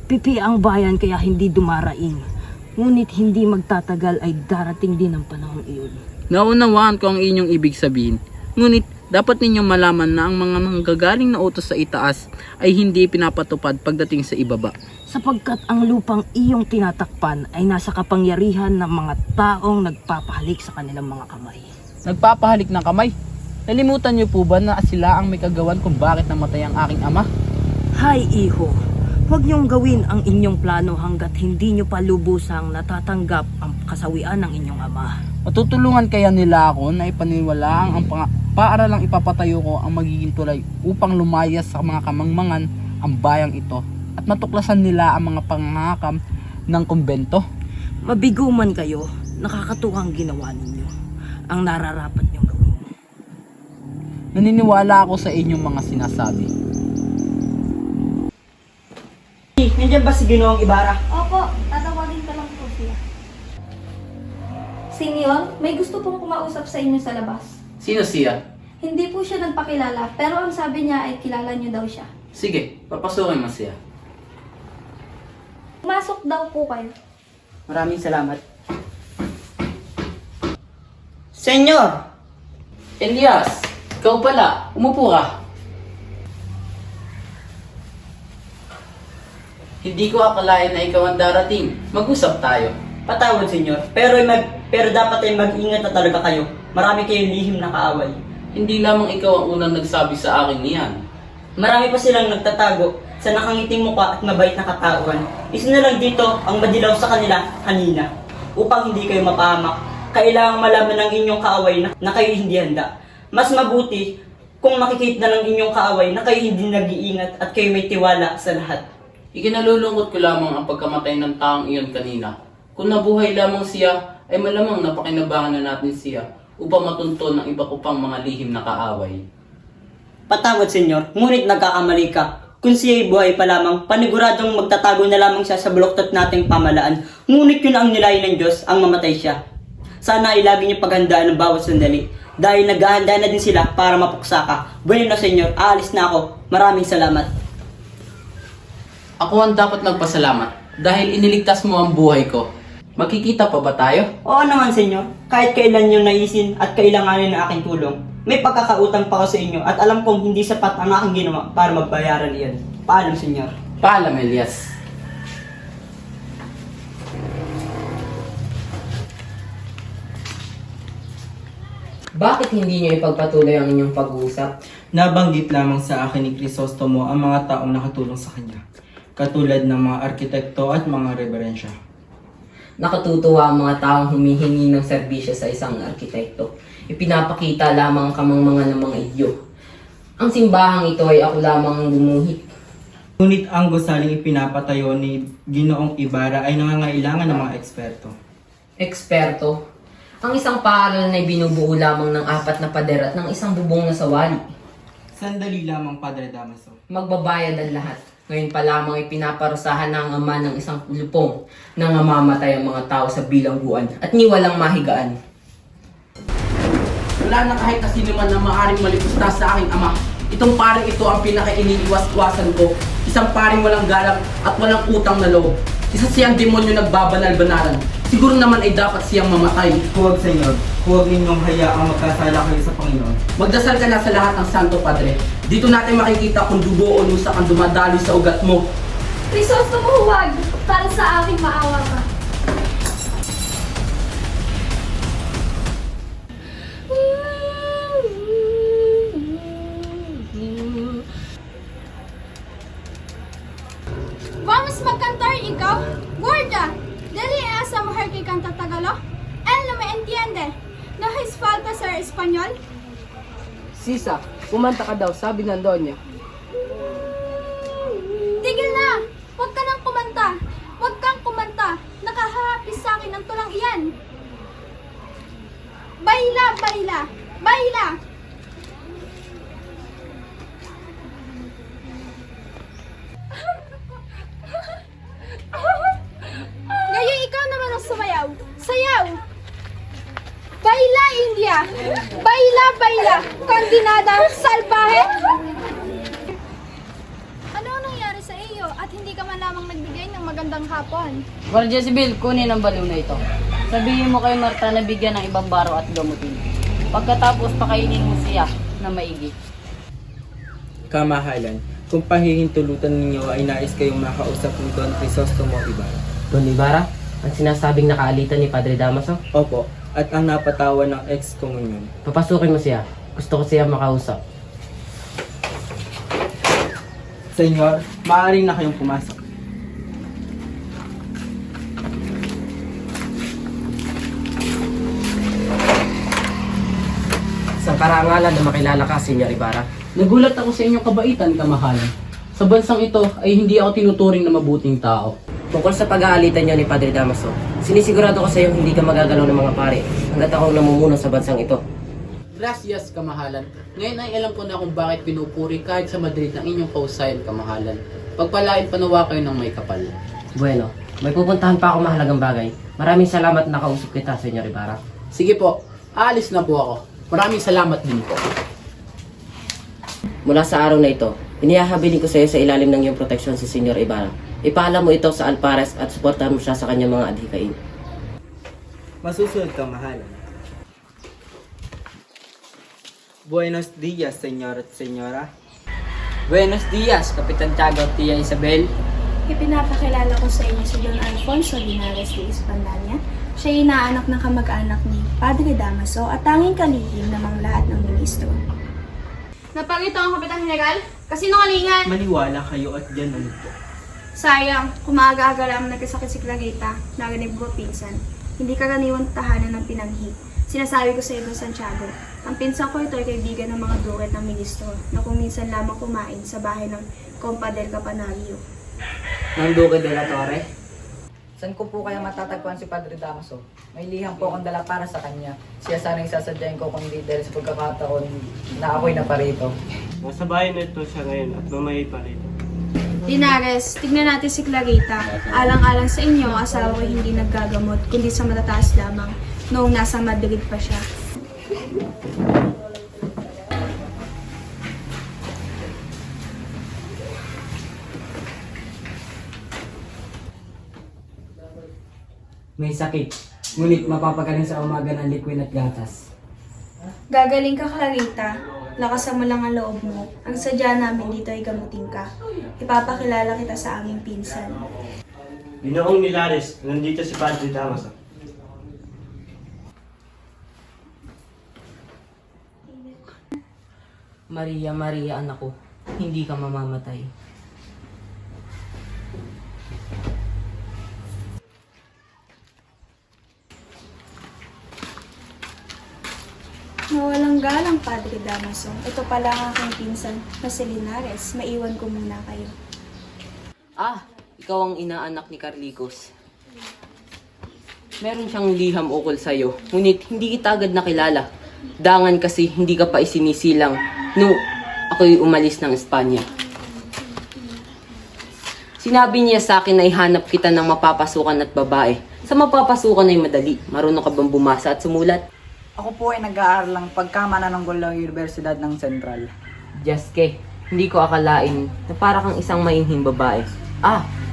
Pipi ang bayan kaya hindi dumaraing. Ngunit hindi magtatagal ay darating din ang panahon iyon. Naunawaan ko ang inyong ibig sabihin. Ngunit dapat ninyong malaman na ang mga manggagaling na utos sa itaas ay hindi pinapatupad pagdating sa ibaba. Sapagkat ang lupang iyong tinatakpan ay nasa kapangyarihan ng mga taong nagpapahalik sa kanilang mga kamay. Nagpapahalik ng kamay? Nalimutan niyo po ba na sila ang may kagawan kung bakit namatay ang aking ama? Hay iho, huwag niyong gawin ang inyong plano hanggat hindi niyo pa lubusang natatanggap ang kasawian ng inyong ama. Matutulungan kaya nila ako na ipaniwalaang ang paaralang ipapatayo ko ang magiging tulay upang lumayas sa mga kamangmangan ang bayang ito at matuklasan nila ang mga pangangakam ng kumbento? Mabigo man kayo, nakakatuwang ginawa ninyo. Ang nararapat niyong gawin. Naniniwala ako sa inyong mga sinasabi. Nandiyan ba si Ginoong Ibarra? Opo, tatawagin ka lang po siya. Senyor, may gusto pong kumausap sa inyo sa labas. Sino siya? Hindi po siya nagpakilala, pero ang sabi niya ay kilala niyo daw siya. Sige, papasukin mo siya. Pumasok daw po kayo. Maraming salamat. Senyor! Elias, ikaw pala. Umupo ka. Hindi ko akalain na ikaw ang darating. Mag-usap tayo. Patawad, senyor. Pero dapat ay mag-ingat na talaga kayo. Marami kayong lihim na kaaway. Hindi lamang ikaw ang unang nagsabi sa akin niyan. Marami pa silang nagtatago sa nakangiting mukha at mabait na katauhan. Isa na lang dito ang madilaw sa kanila kanina. Upang hindi kayo mapahamak, kailangang malaman ng inyong kaaway na kayo hindi handa. Mas mabuti kung makikita na ng inyong kaaway na kayo hindi nag-iingat at kayo may tiwala sa lahat. Ikinalulungkot ko lamang ang pagkamatay ng taong iyon kanina. Kung nabuhay lamang siya, ay malamang napakinabangan na natin siya upang matunton ang iba ko pang mga lihim na kaaway. Patawad, senyor, ngunit nagkakamali ka. Kung siya'y buhay pa lamang, paniguradong magtatago na lamang siya sa buloktot nating pamalaan. Ngunit yun ang nilayan ng Diyos, ang mamatay siya. Sana ay lagi niyo paghandaan ng bawat sandali. Dahil naghahanda na din sila para mapuksa ka. Bueno na, senyor, aalis na ako. Maraming salamat. Ako ang dapat nagpasalamat dahil iniligtas mo ang buhay ko. Magkikita pa ba tayo? Oo naman, senyor. Kahit kailan nyo naisin at kailanganin ng aking tulong, may pagkakautang pa ako sa inyo at alam kong hindi sapat ang aking ginawa para magbayaran iyan. Paalam, senyor. Paalam, Elias. Bakit hindi niyo ipagpatuloy ang inyong pag-uusap? Nabanggit lamang sa akin ni Crisostomo ang mga taong nakatulong sa kanya, katulad ng mga arkitekto at mga reverensya. Nakatutuwa ang mga taong humihingi ng serbisyo sa isang arkitekto. Ipinapakita lamang ang kamangmangan ng mga idyo. Ang simbahang ito ay ako lamang ang gumuhit. Ngunit ang gusaling ipinapatayo ni Ginoong Ibarra ay nangangailangan ng mga eksperto. Eksperto? Ang isang paaralan ay binubuo lamang ng 4 na pader at ng isang bubong na sawali. Sandali lamang, Padre Damaso. Magbabayad ang lahat. Ngayon pa lamang ay pinaparusahan ng ama ng isang lupong na mamamatay ang mga tao sa bilangguan at ni walang mahigaan. Wala na kahit na sino man na maaaring malipusta sa aking ama. Itong paring ito ang pinaka-iniiwas-iwasan ko. Isang paring walang galang at walang utang na loob. Isa siyang demonyo nagbabanal-banalan. Siguro naman ay dapat siyang mamatay. Huwag, Senyor. Huwag ninyong hayaang magkasala kayo sa Panginoon. Magdasal ka na sa lahat ng Santo Padre. Dito natin makikita kung dugo o lusak ang dumadaloy sa ugat mo. Crisostomo, huwag! Para sa aking maawa ka. Vamos magcantar ikaw? Guarda, dali esa mujer que canta Tagalog? Él no me entiende. No hace falta ser español? Sisa, kumanta ka daw, sabi ng Donya. Tigil na! Huwag ka nang kumanta! Huwag kang kumanta! Nakahapis sa akin ang tulang iyan! Baila, baila! Baila! Ngayon ikaw naman ang sumayaw! Sayaw! Baila, India! Baila, baila! Kandinada, salbahe! Ano ang nangyari sa iyo at hindi ka man lamang nagbigay ng magandang hapon? Guardia Sibil, kunin ang baliw na ito. Sabihin mo kay Marta na bigyan ng ibang baro at gamutin. Pagkatapos pakainin mo siya na maigi. Kamahalan, kung pahihintulutan ninyo ay nais kayong makausap ni Don Crisostomo Ibarra. Don Ibarra? Ang sinasabing nakaalitan ni Padre Damaso? Opo, at ang napatawan ng ex-communion. Papasukin mo siya. Gusto ko siya makausap. Senyor, maaari na kayong pumasok. Sa karangalan na makilala ka, Senyor Ibarra. Nagulat ako sa inyong kabaitan, kamahalan. Sa bansang ito ay hindi ako tinuturing na mabuting tao. Tungkol sa pag-aalitan niyo ni Padre Damaso, sinisigurado ko sa iyo hindi ka magagalaw ng mga pare hanggat ako namumuno sa bansang ito. Gracias, kamahalan. Ngayon ay alam ko na kung bakit pinupuri kahit sa Madrid ng inyong kausayan, kamahalan. Pagpalain pa nawa kayo ng may kapal. Bueno, may pupuntahan pa ako mahalagang bagay. Maraming salamat na nakausap kita, Senyor Ibarra. Sige po, aalis na po ako. Maraming salamat din po. Mula sa araw na ito, inihahabilin ko sa iyo sa ilalim ng iyong proteksyon si Senyor Ibarra. Ipaalam mo ito sa Alpares at suportahan mo siya sa kanyang mga adhikain. Masusunod ka, mahalan. Buenos dias, Senyor at Senyora. Buenos dias, Kapitan Tiago at Tia Isabel. Ipinapakilala ko sa inyo si Don Alfonso Linares de Espandanya. Siya ay inaanak ng kamag-anak ni Padre Damaso at tanging kalihim namang lahat ng ministro. Napangito ang Kapitan General? Kasinungalingan! Maniwala kayo at diyan ulit po. Sayang, kung maaga-aga lang nagkasakit si Clarita, naganib ko pinsan. Hindi karaniwang tahanan ng pinanghi. Sinasabi ko sa iyo, Don Santiago, ang pinsan ko ito ay kaibigan ng mga duret ng ministro na kung minsan lamang kumain sa bahay ng Compa del Capanario. Ng Duque de la Torre? Saan ko po kaya matatagpuan si Padre Damaso? May liham po akong dala para sa kanya. Siya sana'y sasadyain ko kung hindi dahil sa pagkakataon na ako'y naparito. Nasa bahay na ito siya ngayon at mamay pa rito. Linares, tignan natin si Clarita. Alang-alang sa inyo, ang asawa ko hindi naggagamot, kundi sa matataas lamang, noong nasa Madrid pa siya. May sakit, ngunit mapapagaling sa umaga ng liquid at gatas. Gagaling ka, Clarita. Lakasan mo lang ang loob mo. Ang sadya namin dito ay gamutin ka. Ipapakilala kita sa aming pinsan. Ginoong Nilares, nandito si Padre Damaso. Maria, Maria, anak ko, hindi ka mamamatay. Mawalang galang, Padre Damaso. Ito pala ang aking pinsan na si Linares. Maiwan ko muna kayo. Ikaw ang inaanak ni Carlicos. Meron siyang liham ukol sa'yo, ngunit hindi kita agad nakilala. Dangan kasi hindi ka pa isinisilang nung ako'y umalis ng Espanya. Sinabi niya sa akin na ihanap kita ng mapapasukan at babae. Sa mapapasukan ay madali. Marunong ka bang bumasa at sumulat? Ako po ay nag-aaral lang pagkamanananggol ng Universidad ng Central. Jaske, hindi ko akalain na para kang isang mainhing babae.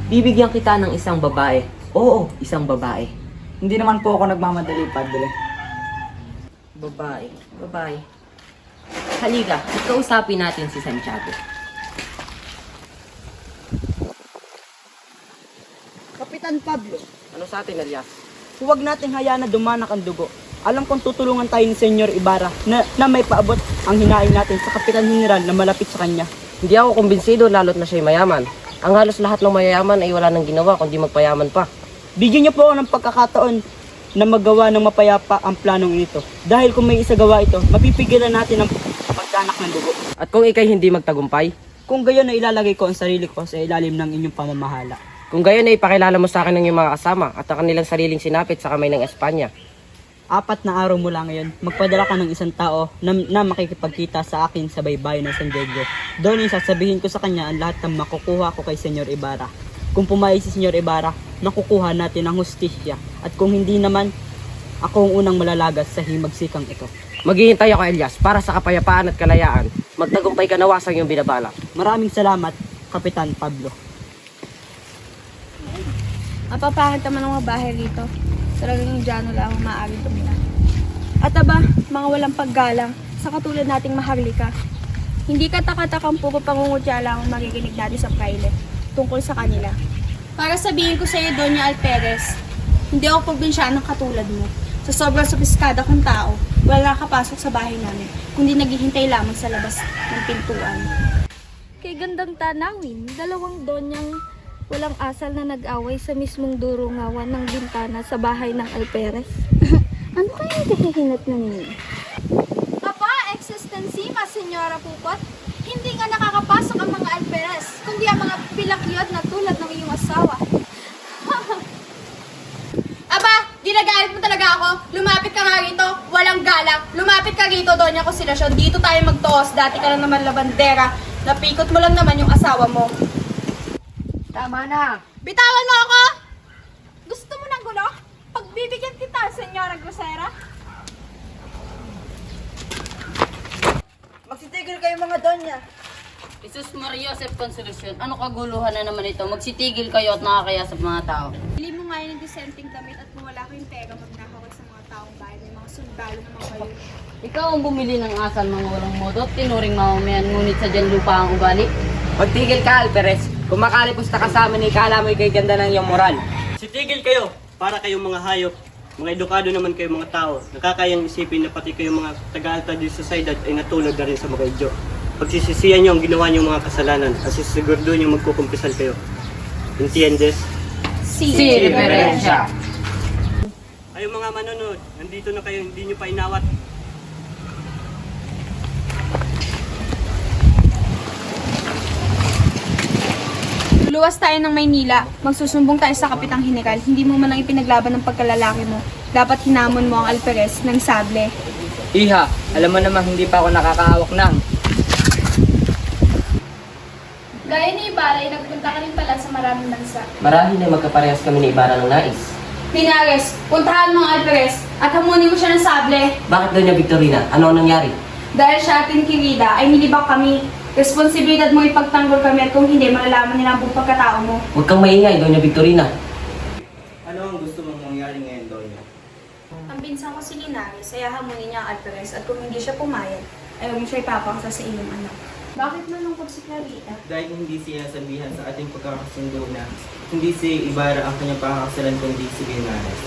Bibigyan kita ng isang babae. Oo, isang babae. Hindi naman po ako nagmamadali, Padre. Babae. Halika, kausapin natin si Santiago. Kapitan Pablo, Ano sa atin, Elias? huwag nating hayaan na dumanak ang dugo. Alam kong tutulungan tayo ni Senyor Ibarra na may paabot ang hinaing natin sa Kapitan General na malapit sa kanya. Hindi ako kumbinsido lalo't na siya'y mayaman. Ang halos lahat ng mayayaman ay wala nang ginawa kundi magpayaman pa. Bigyan niyo po ako ng pagkakataon na magawa ng mapayapa ang planong ito. Dahil kung may isagawa ito, mapipigilan natin ang pagdanak ng dugo. At kung ikay hindi magtagumpay, Kung gayon na ilalagay ko ang sarili ko sa ilalim ng inyong pamamahala. kung gayon ay ipakilala mo sa akin ng iyong mga kasama at ang kanilang sariling sinapit sa kamay ng Espanya. 4 na araw mula ngayon, magpadala ka ng isang tao na makikipagkita sa akin sa baybayin ng San Diego. Doon ay sasabihin ko sa kanya ang lahat ng makukuha ko kay Senyor Ibarra. Kung pumayag si Senyor Ibarra, nakukuha natin ang hustisya. At kung hindi naman, ako ang unang malalagas sa himagsikang ito. Maghihintay ako, Elias, para sa kapayapaan at kalayaan. Magtagumpay ka nawa sa iyong binabalak. Maraming salamat, Kapitan Pablo. Mapapangit naman ang mga bahay rito. Talagang Indiano lang ang maaaring tumira. At aba, mga walang paggalang, sa katulad nating maharlika. Hindi katakatakang puro pangungutya lang ang magiginig natin sa praile tungkol sa kanila. Para sabihin ko sa iyo, Doña Alperes, hindi ako probinsyanong katulad mo. Sa sobrang sopiskada kong tao, wala nakapasok sa bahay namin, kundi naghihintay lamang sa labas ng pintuan. Kay gandang tanawin, 2 donyang walang asal na nag-away sa mismong durungawan ng bintana sa bahay ng Alperes. Ano kaya kahihinat na ninyo? Aba, existensima, Senyora Pupot. Hindi nga nakakapasok ang mga Alperes, kundi ang mga pilakyot na tulad ng iyong asawa. Aba, ginagalit mo talaga ako. Lumapit ka nga rito, walang galang. Lumapit ka rito, Doña Consilasyon. Dito tayo magtoos. Dati ka lang naman labandera. Napikot mo lang naman yung asawa mo. Tama na! Bitawan mo ako! Gusto mo ng gulo? Pagbibigyan kita, Senyora Grosera. Magsitigil kayo mga donya. Jesus Maria Joseph Consolasyon, ano kaguluhan na naman ito? Magsitigil kayo at nakakaya sa mga tao. Bili mo nga yun ng disenteng damit at kung wala kayong pera, magnakaw kayo sa mga taong bayan. May mga sundalo naman kayo. Ikaw ang bumili ng asal mga walang modo, tinuring mamamayan, ngunit sa dyan lupa ang ugali. Magtigil ka, Alperes. Kung makalipos na kasama ni kala mo'y kay ganda ng iyong moral. Sitigil kayo para kayong mga hayop. Mga edukado naman kayo mga tao. Nakakayang isipin na pati kayong mga taga-alta di sociedad ay natulad na rin sa mga idyo. Pagsisisihan nyo ang ginawa nyo mga kasalanan at sisigurdo nyo magkukumpisal kayo. Entiendes? Si Reverencia. Ay mga manonood, nandito na kayo, hindi nyo pa inawat. Luluwas tayo ng Maynila, magsusumbong tayo sa Kapitang General. Hindi mo man lang ipinaglaban ng pagkalalaki mo. Dapat hinamon mo ang Alperes ng sable. Iha, alam mo namang hindi pa ako nakakaawak ng. Gaya ni Ibarra ay nagpunta ka rin pala sa maraming bansa. Marahil ay magkaparehas kami ni Ibarra ng nais. Pinares, puntahan mo ang Alperes at hamunin mo siya ng sable. Bakit daw niya, Victorina? Ano ang nangyari? Dahil siya ating kirida ay nilibak kami. Responsibilidad mo ipagtanggol kami at kung hindi, malalaman nila ang buong pagkatao mo. Huwag kang maingay, Doña Victorina. Ano ang gusto mong mangyari ngayon, Doña? Ang binsa ko si Linares ay hamunin niya ang Alperes at kung hindi siya pumayag, ay huwag mo siya ipapaksa sa iyong anak. Bakit malungkot si Clarita? Dahil hindi siya sabihan sa ating pagkakasundo na hindi si Ibarra ang kanyang pakakasalan kundi si Linares.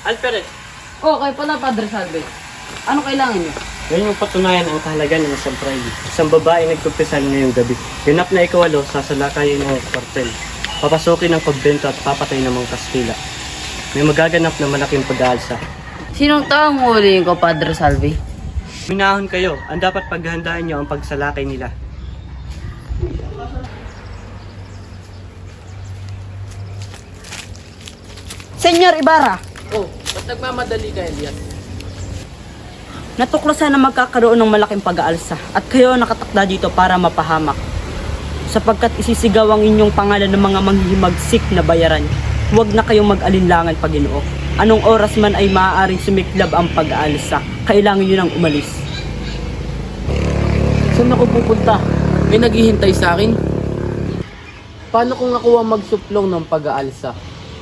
Alperes, Okay pala, Padre Salve. Ano kailangan niyo? ngayon yung patunayan ang kahalagan ng isang praile. Isang babae nagkumpisal ngayong gabi. Ganap na ikaw-8, sasalakayin ang kwartel. Papasukin ang pagbento at papatay ng mga Kastila. May magaganap na malaking pag-aalsa. Sinong taong huliin ko, Padre Salve? Minahon kayo, ang dapat paghandaan nyo ang pagsalakay nila. Senyor Ibarra, Oh, ba't nagmamadali ka, Elias? natuklasan na magkakaroon ng malaking pag-aalsa at kayo nakatakda dito para mapahamak. Sapagkat isisigaw ang inyong pangalan ng mga manghihimagsik na bayaran. Huwag na kayong mag-alinlangan, Panginoon. Anong oras man ay maaaring sumiklab ang pag-aalsa. Kailangan nyo nang umalis. Saan ako pupunta? May naghihintay sa akin? Paano kung ako ang magsuplong ng pag-aalsa?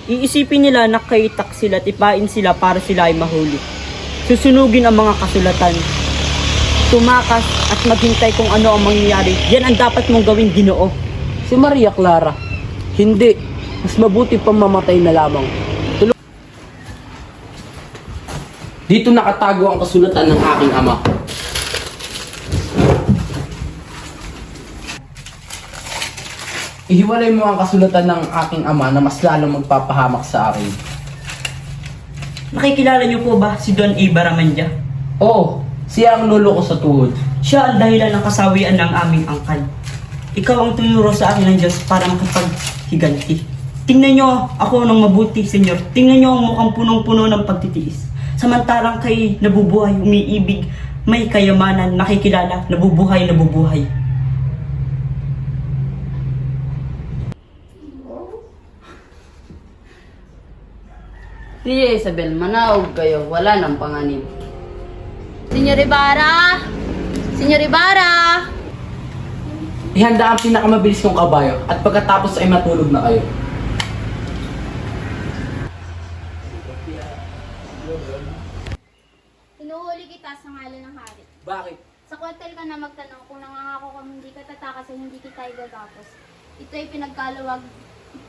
Iisipin nila na kayo taksil at ipain sila para sila ay mahuli. Susunugin ang mga kasulatan. Tumakas at maghintay kung ano ang mangyayari. Yan ang dapat mong gawin, Ginoo. Si Maria Clara. Hindi. Mas mabuti pang mamatay na lamang. Dito nakatago ang kasulatan ng aking ama. Ihiwalay mo ang kasulatan ng aking ama na mas lalong magpapahamak sa akin. Nakikilala niyo po ba si Don A. Baramandia? Oo, siya ang lolo ko sa tuhod. Siya ang dahilan ng kasawian ng aming angkan. Ikaw ang tinuro sa akin ng Diyos para makapaghiganti. Tingnan niyo ako ng mabuti, Senyor. Tingnan niyo ang mukhang punong-puno ng pagtitiis. Samantalang kay nabubuhay, umiibig, may kayamanan, nakikilala, nabubuhay, nabubuhay. Tia Isabel, manaog kayo. Wala nang panganib. Senyor Ibarra! Senyor Ibarra! Ihanda ang pinakamabilis kong kabayo at pagkatapos ay matulog na kayo. Hinuhuli kita sa ngalan ng hari. Bakit? Sa kwartel ka na magtanong kung nangangako kang hindi ka tatakas ay hindi kita igagapos. Ito ay pinagkalawag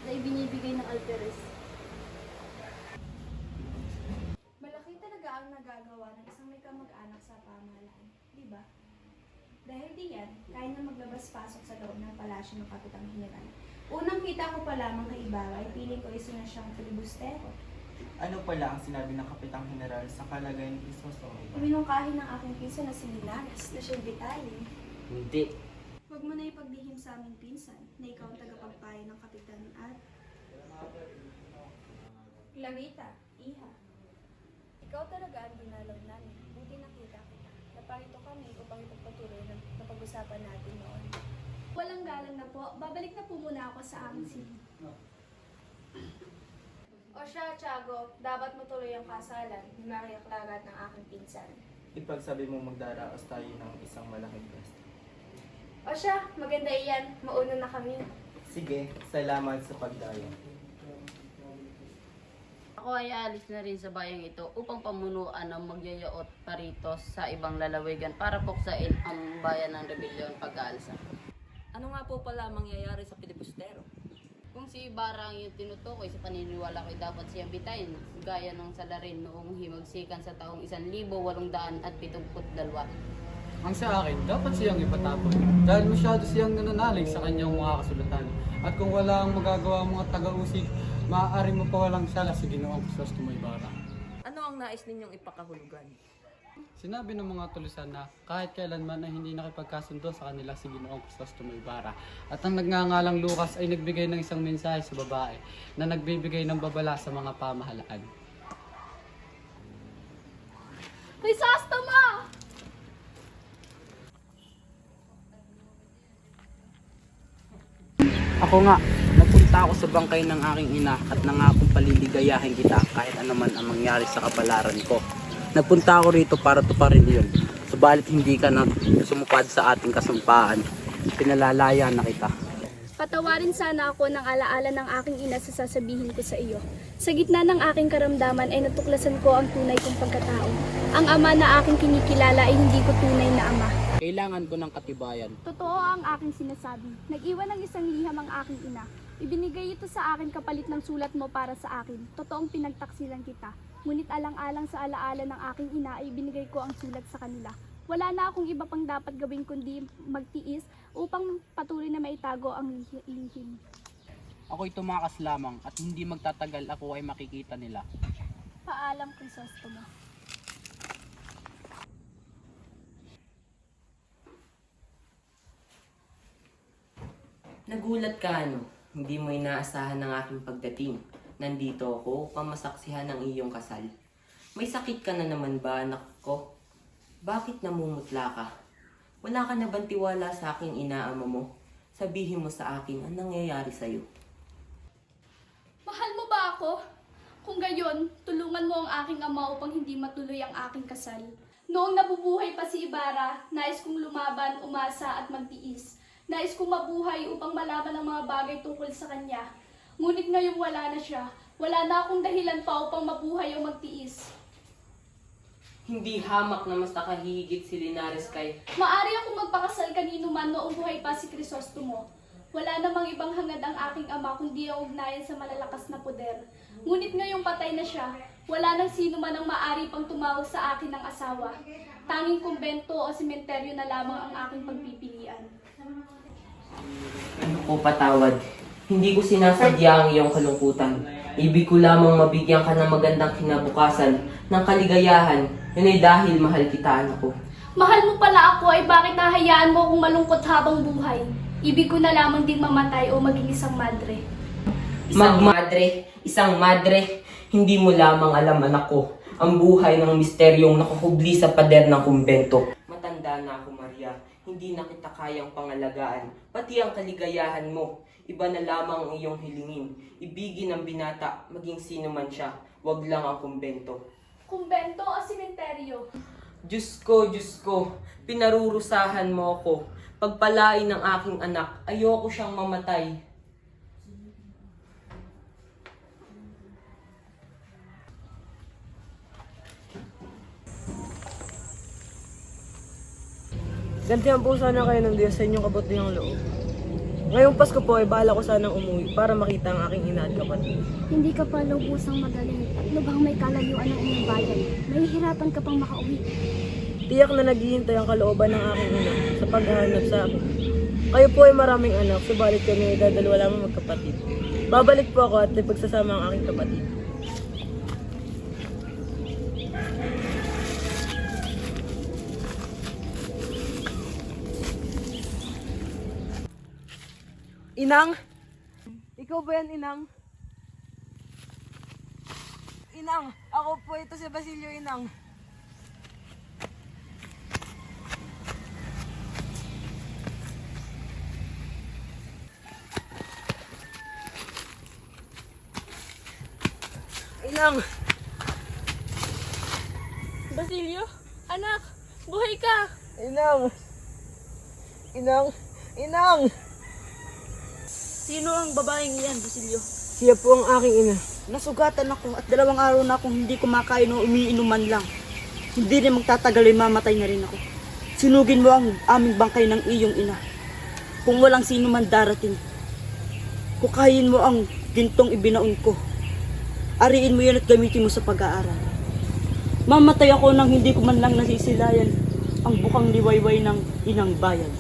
na ibinibigay ng Alperes. Malaki talaga ang nagagawa ng isang may kamag-anak sa pamahalaan, di ba? Dahil diyan, kaya na maglabas-pasok sa loob ng palasyo ng Kapitang General. Unang kita ko pa lamang kay Ibarra ay piling ko isa na siyang filibustero. Ano pala ang sinabi ng Kapitang General sa kalagayan ni Crisostomo? Iminungkahi ng aking pinsan na si Linares na siyang Vitaly. Hindi. Huwag mo na ipaglihim sa aming pinsan na ikaw ang tagapagpayo ng Kapitan at... Clarita, iha. Ikaw talaga ang dinalaw namin. Buti nakita kita. Naparito kami upang ipagpatuloy ng napag-usapan natin noon. Walang galang na po. Babalik na po muna ako sa aming silid. O siya, Tiago, dapat mo tuloy ang kasalan ni Maria Clara at ng aking pinsan. Ipagsabi mo magdaraos tayo ng isang malaking pwesto. O siya, maganda iyan. Mauna na kami. Sige, salamat sa pagdayo. Ako ay alis na rin sa bayang ito upang pamunuan ng magyayaot parito sa ibang lalawigan para puksain ang bayan ng rebelyon pag-aalsa. Ano nga po pala mangyayari sa pilibustero? Kung si Ibarra ang iyong tinutukoy sa paniniwala ko'y dapat siyang bitayin, gaya ng salarin noong himagsikan sa taong 1,872. Ang sa akin, dapat siyang ipatapon dahil masyado siyang nananalig sa kanyang mga kasulatan. At kung wala ang magagawa ang mga taga-usig, maaari mo pawalang sala sa Ginoong Crisostomo Ibarra. Ano ang nais ninyong ipakahulugan? Sinabi ng mga tulusan na kahit kailanman ay hindi nakipagkasundo sa kanila si Ginoong Crisostomo Ibarra. At ang nagngangalang Lucas ay nagbigay ng isang mensahe sa babae na nagbibigay ng babala sa mga pamahalaan. Crisostomo! Ako nga, napunta ako sa bangkay ng aking ina at nangakong paliligayahin kita kahit anuman ang mangyari sa kapalaran ko. Nagpunta ako rito para tuparin yun. Subalit hindi ka na sumupad sa ating kasumpaan. Pinalalaya na kita. Patawarin sana ako ng alaala ng aking ina sa sasabihin ko sa iyo. Sa gitna ng aking karamdaman ay natuklasan ko ang tunay kong pagkatao. Ang ama na aking kinikilala ay hindi ko tunay na ama. Kailangan ko ng katibayan. Totoo ang aking sinasabi. Nag-iwan ng isang liham ang aking ina. Ibinigay ito sa akin kapalit ng sulat mo para sa akin. Totoong pinagtaksilan kita. Ngunit alang-alang sa alaala ng aking ina ay ibinigay ko ang sulat sa kanila. Wala na akong iba pang dapat gawin kundi magtiis upang patuloy na maitago ang lihim. Ako'y tumakas lamang at hindi magtatagal ako ay makikita nila. Paalam, Crisostomo. Nagulat ka, ano? Hindi mo inaasahan ng aking pagdating. Nandito ako upang masaksihan ang iyong kasal. May sakit ka na naman ba, anak ko? Bakit namumutla ka? Wala ka na bang tiwala sa aking inaama mo? Sabihin mo sa akin ang nangyayari sa'yo. Mahal mo ba ako? Kung gayon, tulungan mo ang aking ama upang hindi matuloy ang aking kasal. Noong nabubuhay pa si Ibarra, nais kong lumaban, umasa at magtiis. Nais kong mabuhay upang malaman ang mga bagay tungkol sa kanya. Ngunit ngayong wala na siya, wala na akong dahilan pa upang mabuhay o magtiis. Hindi hamak na mas nakahihigit si Linares kay... Maari akong magpakasal kanino man noong buhay pa si Crisostomo. Wala namang ibang hangad ang aking ama kundi ang ugnayan sa malalakas na poder. Ngunit ngayong patay na siya, wala nang sino man ang maari pang tumawag sa akin ng asawa. Tanging kumbento o sementeryo na lamang ang aking pagpipilian. Ano ko patawad? Hindi ko sinasadya ang iyong kalungkutan. Ibig ko lamang mabigyan ka ng magandang kinabukasan, ng kaligayahan. Yun ay dahil mahal kita, anak ko. Mahal mo pala ako ay bakit nahayaan mo akong malungkot habang buhay? Ibig ko na lamang ding mamatay o maging isang madre. Isang madre, hindi mo lamang alam, anak ko, ang buhay ng misteryong nakahubli sa pader ng kumbento. Matanda na ako, Maria. Hindi na kita kayang pangalagaan, pati ang kaligayahan mo. Iba na lamang ang iyong hilingin. Ibigin ang binata, maging sino man siya. Wag lang ang kumbento. Kumbento o sementeryo? Diyos ko, pinarurusahan mo ako. Pagpalain ng aking anak, ayoko siyang mamatay. Gantihan po sana kayo ng Diyos sa inyong kabutihang loob. Ngayong Pasko po ay bahala ko sanang umuwi para makita ang aking ina at kapatid. Hindi ka pa lubusang magaling at lubhang may kalayuan ng iyong bayan. Mahihirapan ka pang makauwi. Tiyak na naghihintay ang kalooban ng aking ina sa paghahanap sa akin. Kayo po ay maraming anak, subalit kami ay dadalawa lamang magkapatid. Babalik po ako at ipagsasama ang aking kapatid. Inang? Ikaw ba yan, Inang? Inang, ako po ito si Basilio, Inang. Inang! Basilio? Anak! Buhay ka! Inang! Inang! Inang! Sino ang babaeng yan, Basilio? Siya po ang aking ina. Nasugatan ako at 2 araw na akong hindi kumakain o umiinuman lang. Hindi na magtatagal ay mamatay na rin ako. Sunugin mo ang aming bangkay ng iyong ina. Kung walang sino man darating, kukayin mo ang gintong ibinaon ko. Ariin mo yan at gamitin mo sa pag-aaral. Mamatay ako nang hindi ko man lang nasisilayan ang bukang liwayway ng inang bayan.